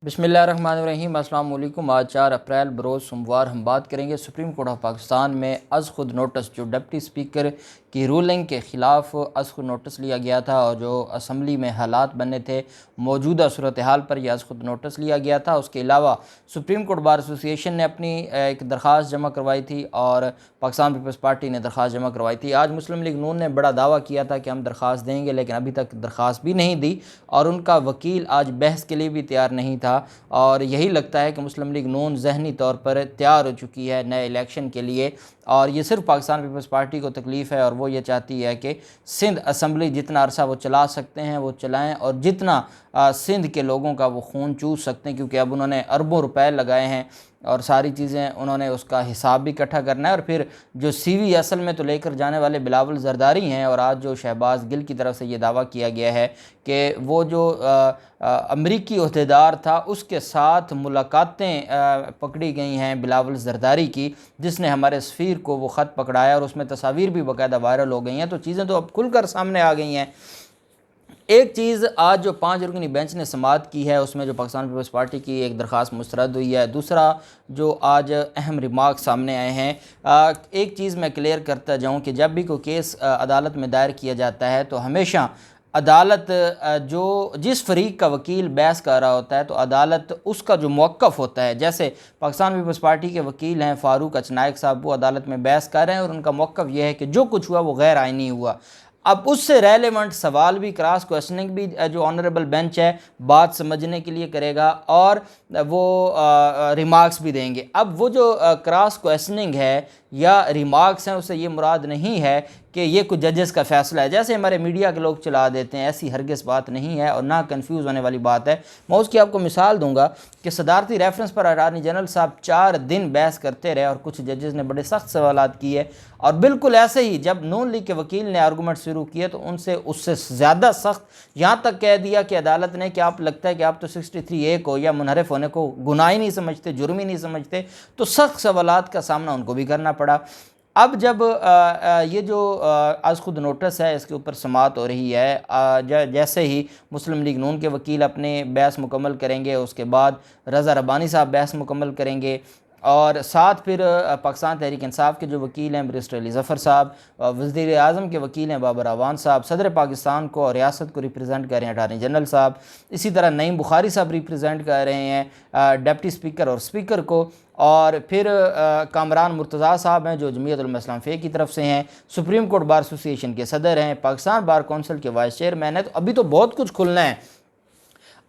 बिस्मिल्लाहिर्रहमानिर्रहीम। अस्सलाम वालेकुम। आज 4 अप्रैल बरोज़ सोमवार हम बात करेंगे सुप्रीम कोर्ट ऑफ पाकिस्तान में अज़ खुद नोटिस, जो डिप्टी स्पीकर की रूलिंग के ख़िलाफ़ अज़ खुद नोटिस लिया गया था और जो असम्बली में हालात बने थे मौजूदा सूरत हाल पर यह अज़ खुद नोटिस लिया गया था। उसके अलावा सुप्रीम कोर्ट बार एसोसिएशन ने अपनी एक दरख्वास्त जमा करवाई थी और पाकिस्तान पीपल्स पार्टी ने दरख्वास्त जमा करवाई थी। आज मुस्लिम लीग नून ने बड़ा दावा किया था कि हम दरख्वास्त देंगे, लेकिन अभी तक दरख्वास्त भी नहीं दी और उनका वकील आज बहस के लिए भी तैयार नहीं था। और यही लगता है कि मुस्लिम लीग नून ज़हनी तौर पर तैयार हो चुकी है नए इलेक्शन के लिए और ये सिर्फ पाकिस्तान पीपल्स पार्टी को तकलीफ़ है और वो ये चाहती है कि सिंध असम्बली जितना अरसा वो चला सकते हैं वो चलाएं और जितना सिंध के लोगों का वो खून चूस सकते हैं, क्योंकि अब उन्होंने अरबों रुपए लगाए हैं और सारी चीज़ें उन्होंने उसका हिसाब भी इकट्ठा करना है। और फिर जो सीवी असल में तो लेकर जाने वाले बिलावल जरदारी हैं और आज जो शहबाज गिल की तरफ से ये दावा किया गया है कि वो जो अमरीकी ओहदेदार था उसके साथ मुलाकातें पकड़ी गई हैं बिलावल जरदारी की, जिसने हमारे सफ़ीर को वो ख़त पकड़ाया और उसमें तस्वीर भी बाकायदा वायरल हो गई हैं। तो चीज़ें तो अब खुलकर सामने आ गई हैं। एक चीज़ आज जो 5 रुकनी बेंच ने समाअत की है उसमें जो पाकिस्तान पीपल्स पार्टी की एक दरख्वास्त मुस्तरद हुई है। दूसरा जो आज अहम रिमार्क सामने आए हैं, एक चीज़ मैं क्लियर करता जाऊं कि जब भी कोई केस अदालत में दायर किया जाता है तो हमेशा अदालत जो जिस फरीक का वकील बहस कर रहा होता है तो अदालत उसका जो मौक़िफ़ होता है, जैसे पाकिस्तान पीपल्स पार्टी के वकील हैं फ़ारूक अचनायक साहब, वो अदालत में बहस कर रहे हैं और उनका मौक़िफ़ यह है कि जो कुछ हुआ वो गैर आइनी हुआ। अब उससे रेलेवेंट सवाल भी, क्रॉस क्वेश्चनिंग भी जो ऑनरेबल बेंच है बात समझने के लिए करेगा और वो रिमार्क्स भी देंगे। अब वो जो क्रॉस क्वेश्चनिंग है या रिमार्क्स हैं उससे ये मुराद नहीं है कि ये कुछ जजेस का फ़ैसला है जैसे हमारे मीडिया के लोग चला देते हैं, ऐसी हरगिज़ बात नहीं है और ना कंफ्यूज होने वाली बात है। मैं उसकी आपको मिसाल दूंगा कि सदारती रेफरेंस पर अटॉर्नी जनरल साहब 4 दिन बहस करते रहे और कुछ जजेस ने बड़े सख्त सवालात किए और बिल्कुल ऐसे ही जब नून लीग के वकील ने आर्गूमेंट शुरू किए तो उनसे उससे ज़्यादा सख्त यहाँ तक कह दिया कि अदालत ने कि आप लगता है कि आप तो 63A को या मुनहरिफ होने को गुनाह ही नहीं समझते, जुर्म ही नहीं समझते, तो सख्त सवालात का सामना उनको भी करना पड़ा। अब जब ये जो आज खुद नोटिस है इसके ऊपर समाअत हो रही है, जैसे ही मुस्लिम लीग नून के वकील अपने बहस मुकम्मल करेंगे उसके बाद रज़ा रब्बानी साहब बहस मुकम्मल करेंगे और साथ फिर पाकिस्तान तहरीक इंसाफ के जो वकील हैं बैरिस्टर अली ज़फ़र साहब, वज़ीर आज़म के वकील हैं बाबर अवान साहब, सदर पाकिस्तान को और रियासत को रिप्रेजेंट कर रहे हैं अटॉर्नी जनरल साहब, इसी तरह नईम बुखारी साहब रिप्रेजेंट कर रहे हैं डिप्टी स्पीकर और स्पीकर को, और फिर कामरान मुर्तज़ा साहब हैं जो जमीयत उलमा इस्लाम फ़े की तरफ से हैं, सुप्रीम कोर्ट बार एसोसिएशन के सदर हैं, पाकिस्तान बार कौंसिल के वाइस चेयरमैन हैं। तो अभी तो बहुत कुछ खुलना है।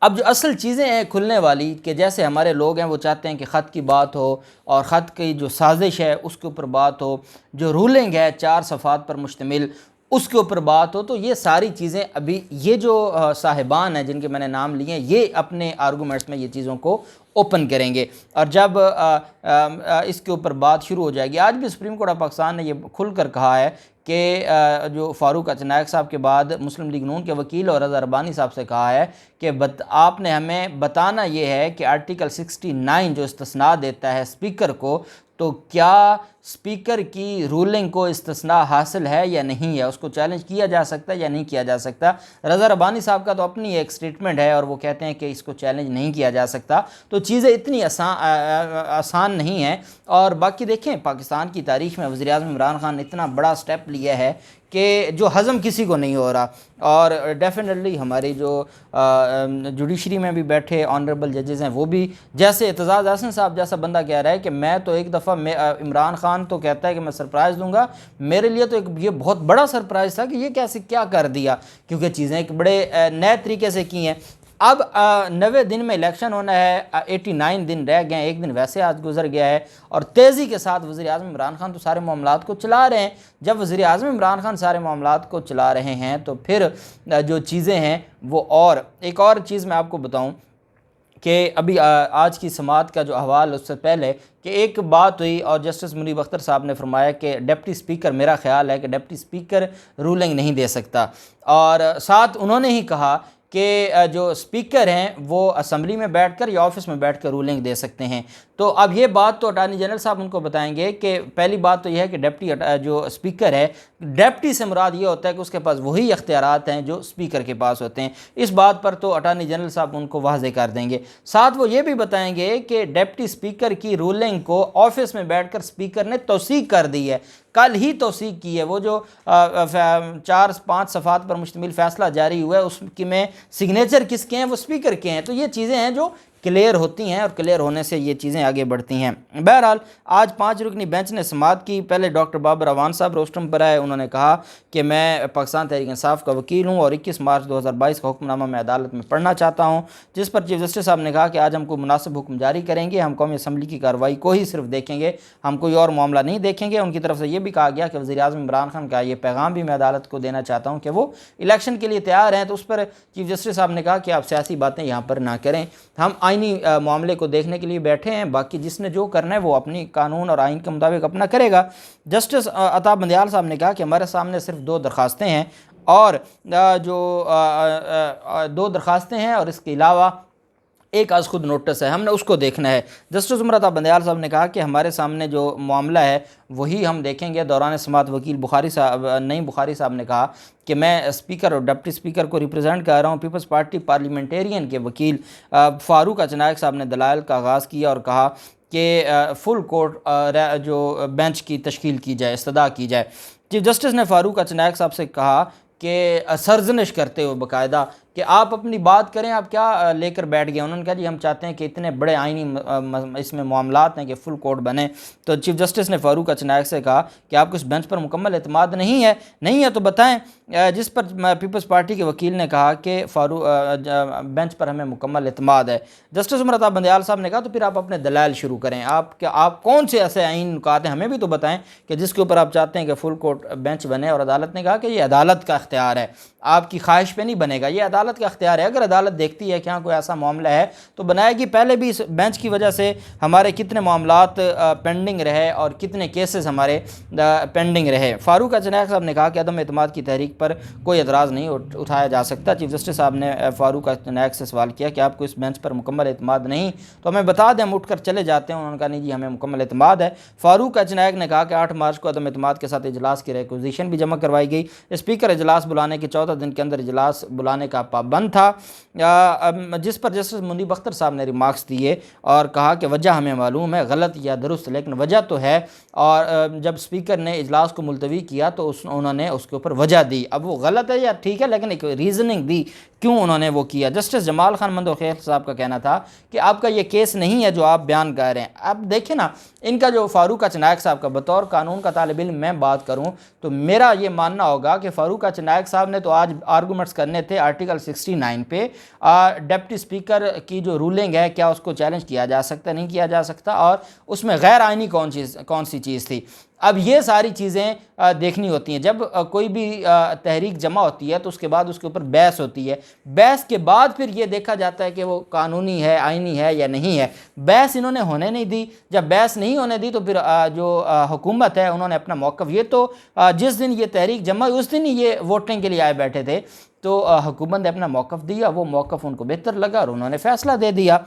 अब जो असल चीज़ें हैं खुलने वाली कि जैसे हमारे लोग हैं वो चाहते हैं कि ख़त की बात हो और ख़त की जो साजिश है उसके ऊपर बात हो, जो रूलिंग है 4 सफ़ात पर मुश्तमिल उसके ऊपर बात हो। तो ये सारी चीज़ें अभी ये जो साहिबान हैं जिनके मैंने नाम लिए हैं ये अपने आर्गूमेंट्स में ये चीज़ों को ओपन करेंगे और जब इसके ऊपर बात शुरू हो जाएगी। आज भी सुप्रीम कोर्ट ऑफ पाकिस्तान ने ये खुलकर कहा है कि जो फ़ारूक अचनायक साहब के बाद मुस्लिम लीग नून के वकील और रज़ा रब्बानी साहब से कहा है कि आपने हमें बताना ये है कि आर्टिकल 69 जो इस्तिस्ना देता है स्पीकर को, तो क्या स्पीकर की रूलिंग को इस्तिस्ना हासिल है या नहीं है, उसको चैलेंज किया जा सकता है या नहीं किया जा सकता। रज़ा रब्बानी साहब का तो अपनी एक स्टेटमेंट है और वो कहते हैं कि इसको चैलेंज नहीं किया जा सकता। तो चीज़ें इतनी आसान नहीं हैं। और बाकी देखें पाकिस्तान की तारीख़ में वज़ीर आज़म इमरान खान ने इतना बड़ा स्टेप लिया है कि जो हज़म किसी को नहीं हो रहा और डेफिनेटली हमारी जो जुडिशरी में भी बैठे ऑनरेबल जजेस हैं वो भी, जैसे एतज़ाज़ हसन साहब जैसा बंदा कह रहा है कि मैं तो एक दफ़ा इमरान खान तो कहता है कि मैं सरप्राइज़ दूंगा, मेरे लिए तो एक ये बहुत बड़ा सरप्राइज़ था कि ये कैसे क्या कर दिया, क्योंकि चीज़ें एक बड़े नए तरीके से की हैं। अब 90 दिन में इलेक्शन होना है, 89 दिन रह गए हैं, एक दिन वैसे आज गुजर गया है और तेज़ी के साथ वज़ीर आज़म इमरान खान तो सारे मामलात को चला रहे हैं। जब वज़ीर आज़म इमरान खान सारे मामलात को चला रहे हैं तो फिर जो चीज़ें हैं वो, और एक और चीज़ मैं आपको बताऊं कि अभी आज की समाअत का जो अहवाल उससे पहले कि एक बात हुई और जस्टिस मुनीब अख्तर साहब ने फरमाया कि डिप्टी स्पीकर, मेरा ख्याल है कि डिप्टी स्पीकर रूलिंग नहीं दे सकता और साथ उन्होंने ही कहा कि जो स्पीकर हैं वो असम्बली में बैठकर या ऑफिस में बैठकर रूलिंग दे सकते हैं। तो अब ये बात तो अटॉर्नी जनरल साहब उनको बताएंगे कि पहली बात तो यह है कि डिप्टी जो स्पीकर है, डिप्टी से मुराद ये होता है कि उसके पास वही इख्तियारात हैं जो स्पीकर के पास होते हैं। इस बात पर तो अटॉर्नी जनरल साहब उनको वाज़ेह कर देंगे। साथ वो ये भी बताएंगे कि डिप्टी स्पीकर की रूलिंग को ऑफिस में बैठकर स्पीकर ने तौसीक कर दी है, कल ही तौसीक की है। वो जो 4-5 सफ़ात पर मुश्तमिल फ़ैसला जारी हुआ है उसकी में सिग्नेचर किसके हैं, वो स्पीकर के हैं। तो ये चीज़ें हैं जो क्लियर होती हैं और क्लियर होने से ये चीज़ें आगे बढ़ती हैं। बहरहाल आज 5 रुकनी बेंच ने समाअत की। पहले डॉक्टर बाबर अवान साहब रोस्टम पर आए। उन्होंने कहा कि मैं पाकिस्तान तहरीक इंसाफ का वकील हूँ और 21 मार्च 2022 का हुक्मनामा मैं अदालत में पढ़ना चाहता हूँ, जिस पर चीफ जस्टिस साहब ने कहा कि आज हम कोई मुनासिब हुक्म जारी करेंगे, हम कौमी असम्बली की कार्रवाई को ही सिर्फ देखेंगे, हम कोई और मामला नहीं देखेंगे। उनकी तरफ से ये भी कहा गया कि वज़ीर-ए-आज़म इमरान खान का ये पैगाम भी मैं अदालत को देना चाहता हूँ कि वो इलेक्शन के लिए तैयार हैं। तो उस पर चीफ जस्टिस साहब ने कहा कि आप सियासी बातें यहाँ पर ना करें, हम आइनी मामले को देखने के लिए बैठे हैं, बाकी जिसने जो करना है वो अपनी कानून और आइन के मुताबिक अपना करेगा। जस्टिस अता बंदियाल साहब ने कहा कि हमारे सामने सिर्फ 2 दरखास्तें हैं और जो 2 दरखास्तें हैं और इसके अलावा एक आज खुद नोटिस है, हमने उसको देखना है। जस्टिस उमर अता बंदियाल साहब ने कहा कि हमारे सामने जो मामला है वही हम देखेंगे। दौरान समाअत वकील बुखारी साहब नईम बुखारी साहब ने कहा कि मैं स्पीकर और डिप्टी स्पीकर को रिप्रेजेंट कर रहा हूँ। पीपल्स पार्टी पार्लियामेंटेरियन के वकील फ़ारूक अचनायक साहब ने दलाइल का आगाज़ किया और कहा कि फुल कोर्ट जो बेंच की तश्कील की जाए, इस्तदा की जाए। चीफ जस्टिस ने फ़ारूक अचनायक साहब से कहा कि सरजनिश करते हुए बाकायदा कि आप अपनी बात करें, आप क्या लेकर बैठ गए। उन्होंने कहा जी हम चाहते हैं कि इतने बड़े आइनी इसमें मामलात हैं कि फुल कोर्ट बने। तो चीफ जस्टिस ने फ़ारूक अचनायक से कहा कि आपको इस बेंच पर मुकम्मल एतमाद नहीं है तो बताएं। जिस पर पीपल्स पार्टी के वकील ने कहा कि बेंच पर हमें मुकम्मल एतमाद है। जस्टिस उमर अता बंदियाल साहब ने कहा तो फिर आप अपने दलाइल शुरू करें, आप कौन से ऐसे आइन नुकात हैं हमें भी तो बताएं कि जिसके ऊपर आप चाहते हैं कि फुल कोर्ट बेंच बने। और अदालत ने कहा कि ये अदालत का इख्तियार है, आपकी ख्वाहिश पे नहीं बनेगा, ये अदालत का इख्तियार है। अगर अदालत देखती है कि हाँ कोई ऐसा मामला है तो बनाएगी। पहले भी इस बेंच की वजह से हमारे कितने मामलात पेंडिंग रहे और कितने केसेस हमारे पेंडिंग रहे। फ़ारूक अचनायक साहब ने कहा कि अदम एतमाद की तहरीक पर कोई एतराज़ नहीं उठाया जा सकता। चीफ जस्टिस साहब ने फ़ारूक अचनायक से सवाल किया कि आपको इस बेंच पर मुकम्मल एतमाद नहीं तो हमें बता दें, हम उठ कर चले जाते हैं। उन्होंने कहा नहीं जी हमें मुकम्मल एतमाद है। फ़ारूक अचनायक ने कहा कि 8 मार्च को अदम एतमाद के साथ इजलास की रिक्वेजिशन भी जमा करवाई गई। स्पीकर इजलास बुलाने के 14 दिन के अंदर इजलास बुलाने का पाबंद था, जिस पर जस्टिस मुनीब अख्तर साहब ने रिमार्क्स दिए और कहा कि वजह हमें मालूम है, गलत या दुरुस्त, लेकिन वजह तो है। और जब स्पीकर ने इजलास को मुलतवी किया तो उन्होंने उसके ऊपर वजह दी। अब वो गलत है या ठीक है, लेकिन एक रीज़निंग दी क्यों उन्होंने वो किया। जस्टिस जमाल खान मंदोखेल साहब का कहना था कि आपका ये केस नहीं है जो आप बयान कर रहे हैं। अब देखें ना, इनका जो फ़ारूक अचनायक साहब का बतौर कानून का तालिब इल्म मैं बात करूं तो मेरा ये मानना होगा कि फ़ारूक अचनायक साहब ने तो आज आर्गूमेंट्स करने थे आर्टिकल 69 पे, डिप्टी स्पीकर की जो रूलिंग है क्या उसको चैलेंज किया जा सकता, नहीं किया जा सकता, और उसमें गैर आइनी कौन सी चीज़ थी। अब ये सारी चीज़ें देखनी होती हैं। जब कोई भी तहरीक जमा होती है तो उसके बाद उसके ऊपर बहस होती है। बहस के बाद फिर ये देखा जाता है कि वो कानूनी है, आइनी है या नहीं है। बहस इन्होंने होने नहीं दी। जब बहस नहीं होने दी तो फिर जो हुकूमत है उन्होंने अपना मौक़िफ़, ये तो जिस दिन ये तहरीक जमा हुई उस दिन ही ये वोटिंग के लिए आए बैठे थे, तो हुकूमत ने अपना मौक़िफ़ दिया, वो मौक़िफ़ उनको बेहतर लगा और उन्होंने फ़ैसला दे दिया।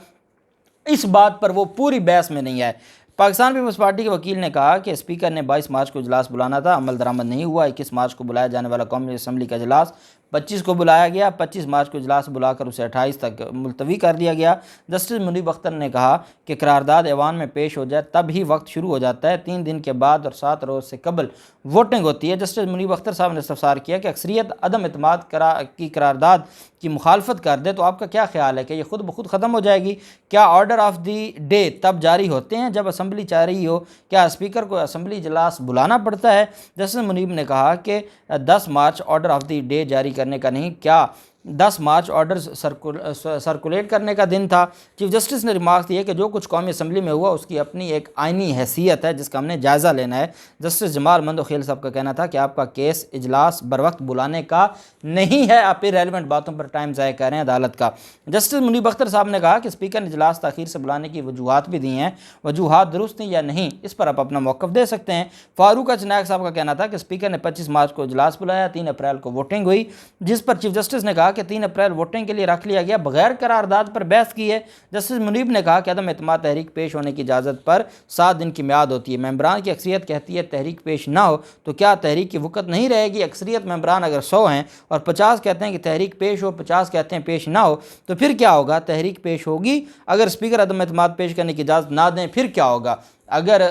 इस बात पर वो पूरी बहस में नहीं आए। पाकिस्तान पीपल्स पार्टी के वकील ने कहा कि स्पीकर ने 22 मार्च को इजलास बुलाना था, अमल दरामद नहीं हुआ। 21 मार्च को बुलाया जाने वाला कौमी असम्बली का इजलास 25 को बुलाया गया। 25 मार्च को इजलास बुलाकर उसे 28 तक मुलतवी कर दिया गया। जस्टिस मुनीब अख्तर ने कहा कि करारदाद ऐवान में पेश हो जाए तब ही वक्त शुरू हो जाता है, 3 दिन के बाद और 7 रोज़ से कबल वोटिंग होती है। जस्टिस मुनीब अख्तर साहब ने इस्तफसार किया कि अक्सरियत अदम एतमाद की करारदाद की मुखालफत कर दे तो आपका क्या ख्याल है कि ये खुद ब खुद ख़त्म हो जाएगी? क्या ऑर्डर ऑफ दी डे तब जारी होते हैं जब असम्बली चाह रही हो? क्या स्पीकर को असम्बली इजलास बुलाना पड़ता है? जस्टिस मुनीब ने कहा कि 10 मार्च ऑर्डर ऑफ दी डे जारी करने का नहीं, क्या 10 मार्च ऑर्डर सर्कुलेट करने का दिन था। चीफ जस्टिस ने रिमार्क दिया कि जो कुछ कौमी असम्बली में हुआ उसकी अपनी एक आइनी हैसियत है जिसका हमने जायज़ा लेना है। जस्टिस जमाल मंदोखेल साहब का कहना था कि आपका केस इजलास बर वक्त बुलाने का नहीं है, आप इरेलेवेंट बातों पर टाइम ज़ाया कर रहे हैं अदालत का। जस्टिस मुनीब अख्तर साहब ने कहा कि स्पीकर ने इजलास ताख़ीर से बुलाने की वजूहात भी दी हैं, वजूहात दुरुस्त हैं या नहीं इस पर आप अपना मौक़िफ़ दे सकते हैं। फ़ारूक अचनायक साहब का कहना था कि स्पीकर ने 25 मार्च को इजलास बुलाया, 3 अप्रैल को वोटिंग हुई, जिस पर चीफ जस्टिस ने कहा कि 3 अप्रैल वोटिंग के लिए रख लिया गया, बगैर करारदाद पर बहस की है। जस्टिस मुनीब ने कहा कि अदम एतमाद तहरीक पेश होने की इजाज़त पर 7 दिन की म्याद होती है। मेंबरान की अक्सरियत कहती है तहरीक पेश ना हो तो क्या तहरीक की वक़्त नहीं रहेगी। अक्सरियत मेंबरान अगर 100 हैं और 50 कहते हैं कि तहरीक पेश हो, 50 कहते हैं पेश ना हो, तो फिर क्या होगा? तहरीक पेश होगी। अगर स्पीकर अदम एतमाद पेश करने की इजाज़त ना दें फिर क्या होगा? अगर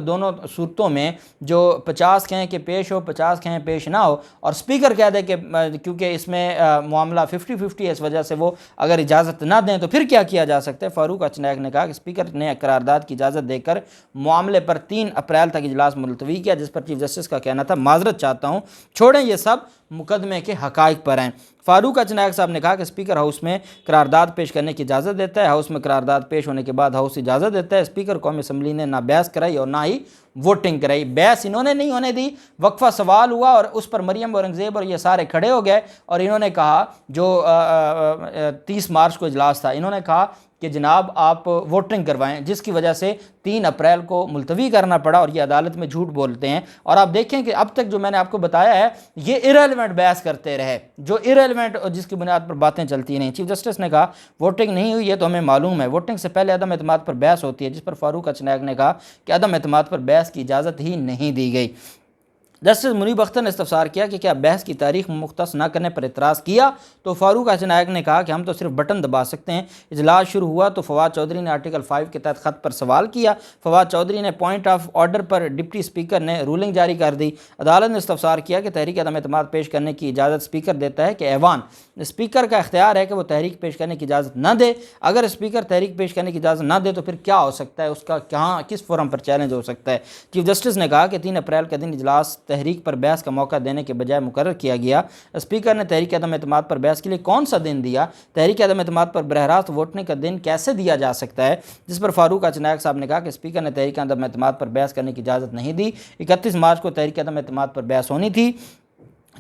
दोनों सूरतों में जो 50 कहें कि पेश हो, 50 कहें पेश ना हो, और स्पीकर कह दे कि क्योंकि इसमें मामला 50-50 है, इस वजह से वो अगर इजाज़त ना दें तो फिर क्या किया जा सकता है? फ़ारूक अचनायक ने कहा कि स्पीकर ने करारदाद की इजाज़त देकर मामले पर 3 अप्रैल तक इजलास मुलतवी किया, जिस पर चीफ जस्टिस का कहना था माजरत चाहता हूँ, छोड़ें ये सब, मुकदमे के हकाइक पर हैं। फ़ारूक अचनायक साहब ने कहा कि स्पीकर हाउस में करारदाद पेश करने की इजाज़त देता है। हाउस में करारदाद पेश होने के बाद हाउस इजाज़त देता है। स्पीकर कौमी असम्बली ने ना बहस कराई और ना ही वोटिंग कराई। बहस इन्होंने नहीं होने दी, वक्फा सवाल हुआ और उस पर मरियम औरंगज़ेब और ये सारे खड़े हो गए और इन्होंने कहा, जो 30 मार्च को इजलास था, इन्होंने कहा कि जनाब आप वोटिंग करवाएं, जिसकी वजह से 3 अप्रैल को मुलतवी करना पड़ा और ये अदालत में झूठ बोलते हैं। और आप देखें कि अब तक जो मैंने आपको बताया है ये इरेलेवेंट बहस करते रहे, जो इरेलेवेंट और जिसकी बुनियाद पर बातें चलती नहीं। चीफ जस्टिस ने कहा वोटिंग नहीं हुई, ये तो हमें मालूम है, वोटिंग से पहले अदम एतमाद पर बहस होती है, जिस पर फ़ारूक अचनायक ने कहा कि अदम एतमाद पर बहस की इजाज़त ही नहीं दी गई। जस्टिस मुनीब अख्तर ने इस्तफसार किया कि क्या बहस की तारीख मुख्तस न करने पर एतराज़ किया, तो फ़ारूक अचनायक ने कहा कि हम तो सिर्फ बटन दबा सकते हैं। इजलास शुरू हुआ तो फवाद चौधरी ने आर्टिकल 5 के तहत ख़त पर सवाल किया। फवाद चौधरी ने पॉइंट ऑफ ऑर्डर पर डिप्टी स्पीकर ने रूलिंग जारी कर दी। अदालत ने इस्तफसार किया कि तहरीक अदम एतमाद पेश करने की इजाज़त स्पीकर देता है कि ऐवान स्पीकर का इख्तियार है कि वो तहरीक पेश करने की इजाज़त न दे। अगर स्पीकर तहरीक पेश करने की इजाज़त न दे तो फिर क्या हो सकता है, उसका कहाँ किस फोरम पर चैलेंज हो सकता है। चीफ जस्टिस ने कहा कि 3 अप्रैल के दिन इजलास तहरीक पर बहस का मौका देने के बजाय मुकर्रर किया गया। स्पीकर ने तहरीक अदम एतमाद पर बहस के लिए कौन सा दिन दिया? तहरीक अदम एतमाद पर बरह रास्त वोटने का दिन कैसे दिया जा सकता है? जिस पर फ़ारूक अचनायक साहब ने कहा कि स्पीकर ने तहरीक अदम एतमाद पर बहस करने की इजाज़त नहीं दी। 31 मार्च को तहरीक अदम एतमाद पर बहस होनी थी।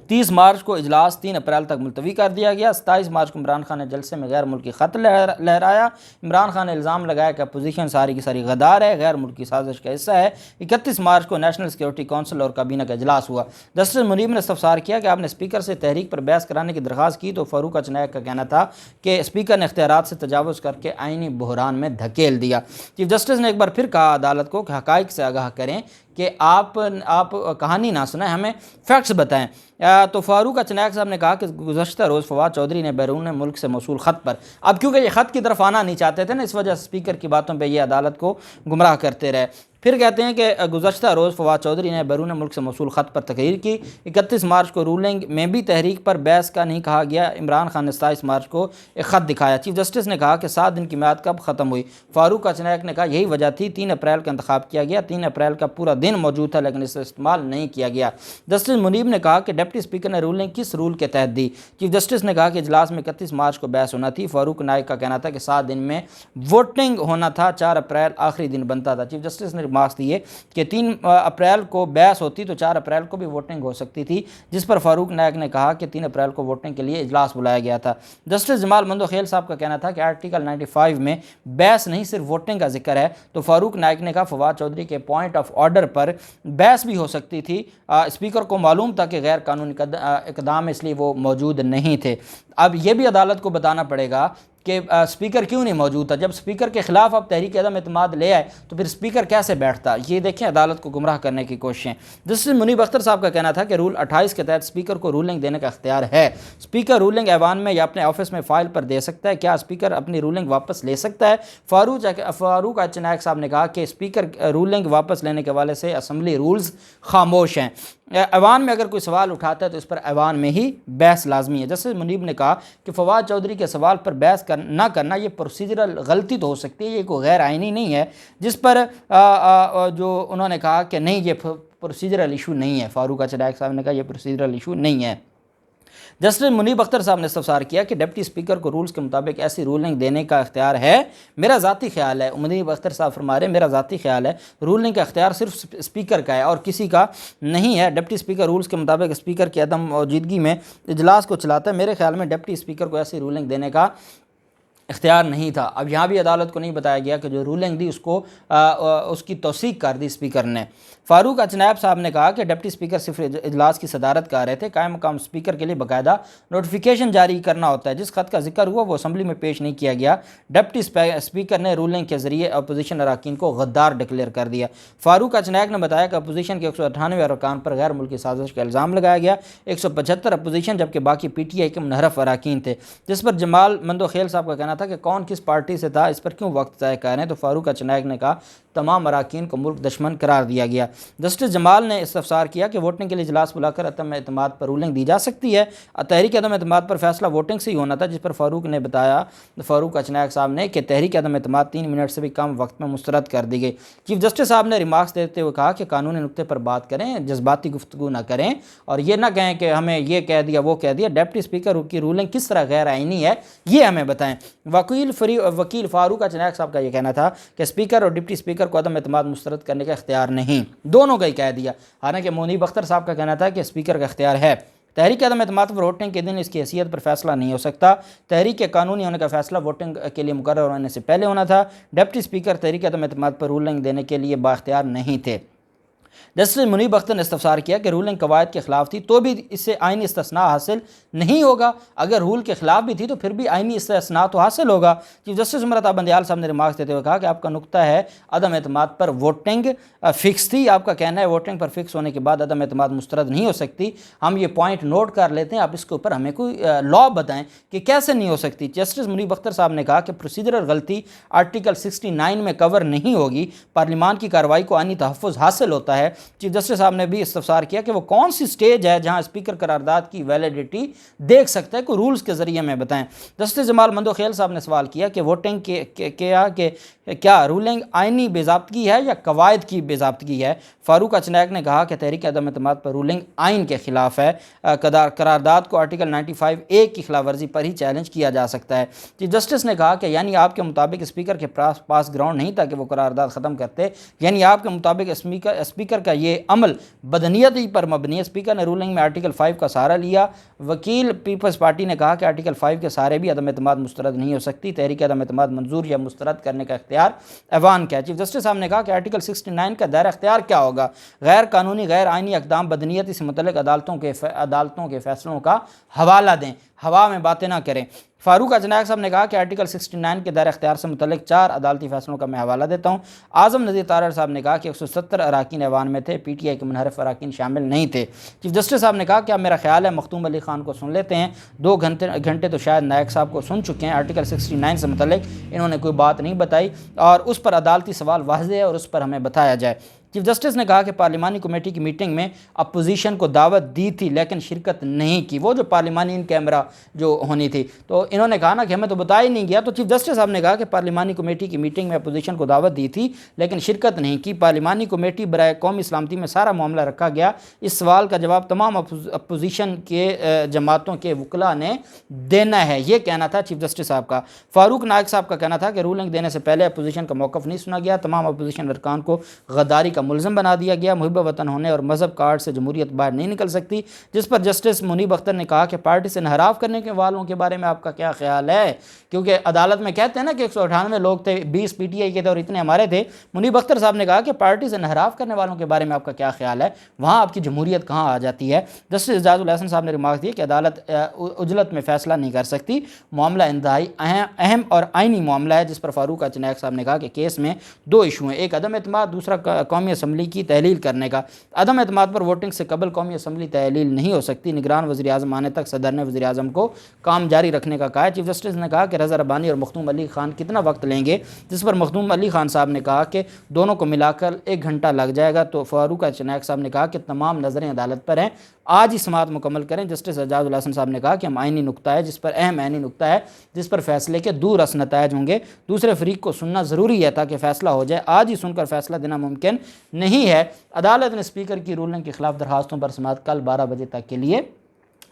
30 मार्च को इजलास 3 अप्रैल तक मुलतवी कर दिया गया। 27 मार्च को इमरान खान ने जलसे में गैर मुल्की ख़त लहराया। इमरान खान ने इल्ज़ाम लगाया कि अपोजिशन सारी की सारी गद्दार है, गैर मुल्की साजिश का हिस्सा है। 31 मार्च को नेशनल सिक्योरिटी काउंसिल और काबीना का इजलास हुआ। जस्टिस मुनीब ने इस्तफसार किया कि आपने स्पीकर से तहरीक पर बहस कराने की दरख्वास्त की, तो फ़ारूक अचनायक का कहना था कि स्पीकर ने इख्तियारात से तजावुज़ करके आइनी बहरान में धकेल दिया। चीफ जस्टिस ने एक बार फिर कहा अदालत को कि हक़ाइक़ से आगाह करें कि आप कहानी ना सुनाएं, हमें फैक्ट्स बताएं। तो फ़ारूक अचनायक साहब ने कहा कि गुज़श्ता रोज़ फवाद चौधरी ने बैरून मुल्क से मौसूल ख़त पर, अब क्योंकि ये ख़त की तरफ आना नहीं चाहते थे ना, इस वजह से स्पीकर की बातों पर यह अदालत को गुमराह करते रहे। फिर कहते हैं कि गुज़श्ता रोज़ फवाद चौधरी ने बैरून मुल्क से मौसूल ख़त पर तकरीर की। 31 मार्च को रूलिंग में भी तहरीक पर बहस का नहीं कहा गया। इमरान खान ने 27 मार्च को एक ख़त दिखाया। चीफ जस्टिस ने कहा कि 7 दिन की म्याद कब ख़त्म हुई? फ़ारूक अचनायक ने कहा यही वजह थी, 3 अप्रैल का इंतखाब किया गया। 3 अप्रैल का पूरा दिन मौजूद था लेकिन इसे इस्तेमाल नहीं किया गया। जस्टिस मुनीब ने कहा कि डिप्टी स्पीकर ने रूलिंग किस रूल के तहत दी? चीफ जस्टिस ने कहा कि इजलास में 31 मार्च को बहस होना थी। फ़ारूक नायक का कहना था कि 7 दिन में वोटिंग होना था, 4 अप्रैल आखिरी दिन बनता था। चीफ जस्टिस ने रिमार्क्स दिए कि 3 अप्रैल को बहस होती तो 4 अप्रैल को भी वोटिंग हो सकती थी, जिस पर फ़ारूक नायक ने कहा कि 3 अप्रैल को वोटिंग के लिए इजलास बुलाया गया था। जस्टिस जमाल मंदोखेल साहब का कहना था कि आर्टिकल 95 में बहस नहीं सिर्फ वोटिंग का जिक्र है। तो फ़ारूक नायक ने कहा फवाद चौधरी के पॉइंट ऑफ ऑर्डर पर बहस भी हो सकती थी। स्पीकर को मालूम था कि गैर कानूनी इक़दाम, इसलिए वो मौजूद नहीं थे। अब ये भी अदालत को बताना पड़ेगा कि स्पीकर क्यों नहीं मौजूद था। जब स्पीकर के ख़िलाफ़ अब तहरीक अदम एतमाद ले आए तो फिर स्पीकर कैसे बैठता? ये देखें अदालत को गुमराह करने की कोशिशें। जस्टिस मुनीब अख्तर साहब का कहना था कि रूल 28 के तहत स्पीकर को रूलिंग देने का इख्तियार है। स्पीकर रूलिंग ऐवान में या अपने ऑफिस में फ़ाइल पर दे सकता है। क्या स्पीकर अपनी रूलिंग वापस ले सकता है? फ़ारूक अचनायक साहब ने कहा कि स्पीकर रूलिंग वापस लेने के हवाले से असम्बली रूल्स खामोश हैं। ऐवान में अगर कोई सवाल उठाता है तो इस पर ऐवान में ही बहस लाजमी है। जस्टिस मुनीब ने कहा कि फवाद चौधरी के सवाल पर बहस ना करना ये प्रोसीजरल गलती तो हो सकती है, ये कोई गैर आइनी नहीं है, जिस पर जो उन्होंने कहा कि नहीं ये प्रोसीजरल इशू नहीं है। फ़ारूक अचनायक साहब ने कहा यह प्रोसीजरल इशू नहीं है। जस्टिस मुनीब अख्तर साहब ने इस्तफसार किया कि डिप्टी स्पीकर को रूल्स के मुताबिक ऐसी रूलिंग देने का इख्तियार है। मेरा ज़ाती ख्याल है, मुनीब अख्तर साहब फरमा रहे मेरा ज़ाती ख्याल है रूलिंग का इख्तियार सिर्फ स्पीकर का है और किसी का नहीं है। डिप्टी स्पीकर रूल्स के मुताबिक स्पीकर की अदम मौजूदगी में इजलास को चलाता है। मेरे ख्याल में डिप्टी स्पीकर को ऐसी रूलिंग देने का इख्तियार नहीं था। अब यहाँ भी अदालत को नहीं बताया गया कि जो रूलिंग दी उसको उसकी तौसीक कर दी स्पीकर ने। फ़ारूक अचनायब साहब ने कहा कि डिप्टी स्पीकर सिर्फ इजलास की सदारत कर रहे थे, कायम मकाम स्पीकर के लिए बाकायदा नोटिफिकेशन जारी करना होता है। जिस खत का जिक्र हुआ वो असम्बली में पेश नहीं किया गया। डिप्टी स्पीकर ने रूलिंग के जरिए अपोजिशन अरकान को गद्दार डिक्लेयर कर दिया। फ़ारूक अचनायब ने बताया कि अपोजिशन के 198 अरकान पर गैर मुल्की साजिश का इल्ज़ाम लगाया गया, 175 अपोजिशन जबकि बाकी PTI के मुनहरफ अरकान थे, जिस पर जमाल मंदोखेल साहब का कहना था कि कौन किस पार्टी से था, इस पर क्यों वक्त तय कर रहे हैं। तो फ़ारूक अचनायब ने कहा तमाम अरकान को मुल्क दुश्मन करार दिया गया। जस्टिस जमाल ने इस्तफसार किया कि वोटिंग के लिए इजलास बुलाकर अदम एतमाद पर रूलिंग दी जा सकती है। तहरीक अदम एतमाद पर फैसला वोटिंग से ही होना था, जिस पर फ़ारूक ने बताया, फ़ारूक अचनायब साहब ने, कि तहरीक अदम एतमाद 3 मिनट से भी कम वक्त में मुस्तरद कर दी गई। चीफ जस्टिस साहब ने रिमार्क्स देते हुए कहा कि कानूनी नुक्ते पर बात करें, जज्बाती गुफ्तगू ना करें और ये ना कहें कि हमें ये कह दिया वो कह दिया। डिप्टी स्पीकर की रूलिंग किस तरह गैर आइनी है ये हमें बताएं। वकील फ़ारूक अचनायब साहब का ये कहना था कि स्पीकर और डिप्टी स्पीकर को अदम एतमाद मुस्तरद करने का इख्तियार नहीं, दोनों का ही कह दिया। हालांकि मुनीब अख्तर साहब का कहना था कि स्पीकर का इख्तियार है। तहरीक अदम एतमाद पर वोटिंग के दिन इसकी हैसियत पर फैसला नहीं हो सकता। तहरीक के कानूनी होने का फैसला वोटिंग के लिए मुकर्रर होने से पहले होना था। डिप्टी स्पीकर तहरीक अदम एतमाद पर रूलिंग देने के लिए बाख्तियार नहीं थे। जस्टिस मुनीब अख्तर ने इस्तफसार किया कि रूलिंग कवायद के खिलाफ थी तो भी इससे आइनी इस्तिस्ना हासिल नहीं होगा। अगर रूल के खिलाफ भी थी तो फिर भी आइनी इस्तिस्ना तो हासिल होगा। चीफ जस्टिस उमर अता बंदियाल साहब ने रिमार्क्स देते हुए कहा कि आपका नुक्ता है अदम एतमाद पर वोटिंग फिक्स थी। आपका कहना है वोटिंग पर फिक्स होने के बाद अदम एतमाद मुस्तरद नहीं हो सकती। हम ये पॉइंट नोट कर लेते हैं, आप इसके ऊपर हमें कोई लॉ बताएं कि कैसे नहीं हो सकती। जस्टिस मुनीब अख्तर साहब ने कहा कि प्रोसीजरल गलती आर्टिकल 69 में कवर नहीं होगी, पार्लियामान की कार्रवाई को आइनी तहफ़्फ़ुज़ हासिल होता है। चीफ जस्टिस साहब ने भी इस्तफसार किया कि वो कौन सी स्टेज है जहां स्पीकर करारदाद की वैलिडिटी देख सकता है, कोई रूल्स के जरिए में बताएं। जस्टिस जमाल मंदोखेल साहब ने सवाल किया कि वोटिंग क्या रूलिंग आइनी बेज़ाब्तगी है या कवायद की बेज़ाब्तगी है। फ़ारूक अचनायब ने कहा कि तहरीक अदम एतमाद पर रूलिंग आइन के खिलाफ है। करारदाद को आर्टिकल 95A की खिलाफ वर्जी पर ही चैलेंज किया जा सकता है। चीफ जस्टिस ने कहा कि यानी आपके मुताबिक स्पीकर के पास ग्राउंड नहीं था कि वो करारदाद ख़त्म करते, यानी आपके मुताबिक स्पीकर का ये अमल बदनीयती पर मबनी है। स्पीकर ने रूलिंग में आर्टिकल 5 का सहारा लिया। वकील पीपल्स पार्टी ने कहा कि आर्टिकल 5 के सहारे भी अदम एतमाद मुस्तरद नहीं हो सकती। तहरीक अदम एतमाद मंजूर या मुस्तरद करने का इख्तियार ऐवान का है। चीफ जस्टिस साहब ने कहा कि आर्टिकल 69 का दायरा इख्तियार क्या होगा, गैर कानूनी गैर आइनी इक़दाम बदनीयती से मुतल्लिक़ अदालतों के फैसलों का हवाला दें, हवा में बातें ना करें। फ़ारूक अचनायब साहब ने कहा कि आर्टिकल 69 के दायरे इख्तियार से मुतल्लिक़ 4 अदालती फैसलों का मैं हवाला देता हूँ। आज़म नज़ीर तारड़ साहब ने कहा कि 170 अरकान ऐवान में थे, PTI के मुनहरफ अरकान शामिल नहीं थे। चीफ जस्टिस साहब ने कहा कि अब मेरा ख्याल है मखदूम अली ख़ान को सुन लेते हैं। 2 घंटे तो शायद नायक साहब को सुन चुके हैं। आर्टिकल 69 से मुतल्लिक़ इन्होंने कोई बात नहीं बताई और उस पर अदालती सवाल वाज़ेह है और उस पर हमें बताया जाए। चीफ जस्टिस ने कहा कि पार्लिमानी कमेटी की मीटिंग में अपोजिशन को दावत दी थी लेकिन शिरकत नहीं की, वो जो पार्लिमानी इन कैमरा जो होनी थी, तो इन्होंने कहा ना कि हमें तो बताया ही नहीं गया। तो चीफ जस्टिस साहब ने कहा कि पार्लिमानी कमेटी की मीटिंग में अपोजिशन को दावत दी थी लेकिन शिरकत नहीं की। पार्लिमानी कमेटी बराए कौमी सलामती में सारा मामला रखा गया। इस सवाल का जवाब तमाम अपोजिशन के जमातों के वकला ने देना है, ये कहना था चीफ जस्टिस साहब का। फ़ारूक नायक साहब का कहना था कि रूलिंग देने से पहले अपोजिशन का मौक़िफ़ नहीं सुना गया, तमाम अपोजिशन अरकान को गद्दारी का मुलज़म बना दिया गया। मुहिब वतन होने और मजहब कार्ड से जमहूरियत बाहर नहीं निकल सकती, जिस पर जस्टिस मुनीब अख्तर ने कहा कि पार्टी से इनहराफ करने के वालों के बारे में आपका क्या ख्याल है, क्योंकि अदालत में कहते हैं ना कि 198 लोग थे, 20 PTI के थे और इतने हमारे थे। मुनीब अख्तर साहब ने कहा कि पार्टी से इनहराफ करने वालों के बारे में आपका क्या ख्याल है, वहाँ आपकी जमहूरियत कहाँ आ जाती है। जस्टिस एजाजुल हसन साहब ने रिमार्क दिया कि अदालत उजलत में फैसला नहीं कर सकती, मामला इंतहाई अहम और आइनी मामला है, जिस पर फ़ारूक अचनायब साहब ने कहा कि केस में 2 इशू हैं, एक अदम एतमाद, दूसरा कौमी असम्बली की तहलील करने का। अदम एतमाद पर वोटिंग से कबल कौमी असम्बली तहलील नहीं हो सकती। निगरान वज़ीर आज़म आने तक सदर ने वज़ीर आज़म को काम जारी रखने का कहा है। चीफ जस्टिस ने कहा कि रज़ा रब्बानी और मखदूम अली ख़ान कितना वक्त लेंगे, जिस पर मखदूम अली ख़ान साहब ने कहा कि दोनों को मिलाकर 1 घंटा लग जाएगा। तो फ़ारूक अचनायब साहब ने कहा कि तमाम नज़रें अदालत पर हैं, आज ही समाअत मुकम्मल करें। जस्टिस एजाजुल हसन साहब ने कहा कि हम आइनी नुक्ता है जिस पर अहम आइनी नुक्ता है जिस पर फैसले के दूर रस नतायज होंगे, दूसरे फरीक को सुनना ज़रूरी है ताकि फ़ैसला हो जाए। आज ही सुनकर फ़ैसला देना मुमकिन नहीं है। अदालत ने स्पीकर की रूलिंग के खिलाफ दरखास्तों पर समाअत कल 12 बजे तक के लिए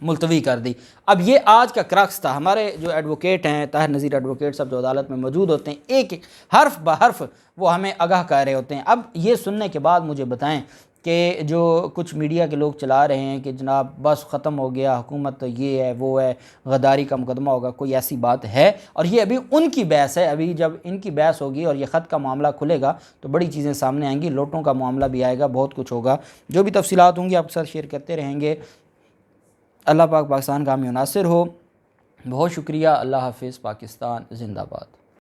मुलतवी कर दी। अब ये आज का क्रक्स था। हमारे जो एडवोकेट हैं, ताहिर नज़ीर एडवोकेट सब जो अदालत में मौजूद होते हैं, एक एक हर्फ ब हर्फ वो हमें आगाह कर रहे होते हैं। अब ये सुनने के बाद मुझे बताएं कि जो कुछ मीडिया के लोग चला रहे हैं कि जनाब बस ख़त्म हो गया, हुकूमत ये है वो है, गद्दारी का मुकदमा होगा, कोई ऐसी बात है? और ये अभी उनकी बहस है। अभी जब इनकी बहस होगी और ये ख़त का मामला खुलेगा तो बड़ी चीज़ें सामने आएंगी, लोटों का मामला भी आएगा, बहुत कुछ होगा। जो भी तफसीलात होंगी आपके साथ शेयर करते रहेंगे। अल्लाह पाक पाकिस्तान का हामी नासिर हो। बहुत शुक्रिया। अल्लाह हाफिज़। पाकिस्तान जिंदाबाद।